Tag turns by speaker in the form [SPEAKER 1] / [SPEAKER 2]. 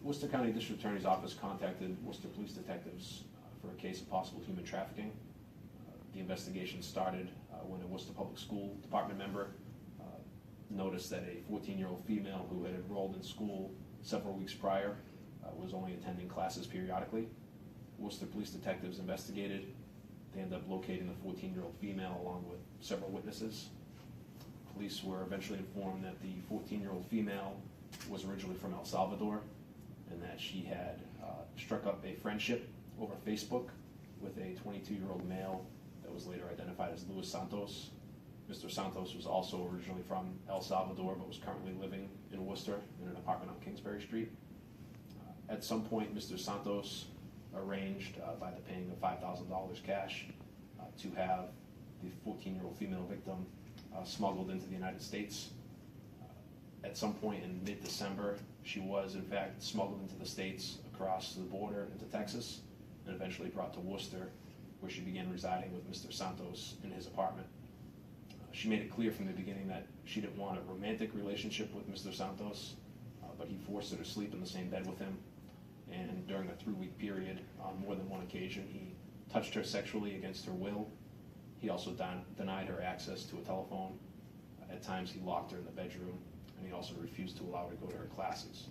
[SPEAKER 1] Worcester County District Attorney's Office contacted Worcester Police Detectives for a case of possible human trafficking. The investigation started when a Worcester Public School Department member noticed that a 14-year-old female who had enrolled in school several weeks prior was only attending classes periodically. Worcester Police Detectives investigated. They ended up locating the 14-year-old female along with several witnesses. Police were eventually informed that the 14-year-old female was originally from El Salvador and that she had struck up a friendship over Facebook with a 22-year-old male that was later identified as Luis Santos. Mr. Santos was also originally from El Salvador but was currently living in Worcester in an apartment on Kingsbury Street. At some point, Mr. Santos arranged, by the paying of $5,000 cash, to have the 14-year-old female victim smuggled into the United States. At some point in mid-December, she was in fact smuggled into the States across the border into Texas and eventually brought to Worcester, where she began residing with Mr. Santos in his apartment. She made it clear from the beginning that she didn't want a romantic relationship with Mr. Santos, but he forced her to sleep in the same bed with him. And during a 3-week period, on more than one occasion, he touched her sexually against her will. He also denied her access to a telephone. At times, he locked her in the bedroom, and he also refused to allow her to go to her classes.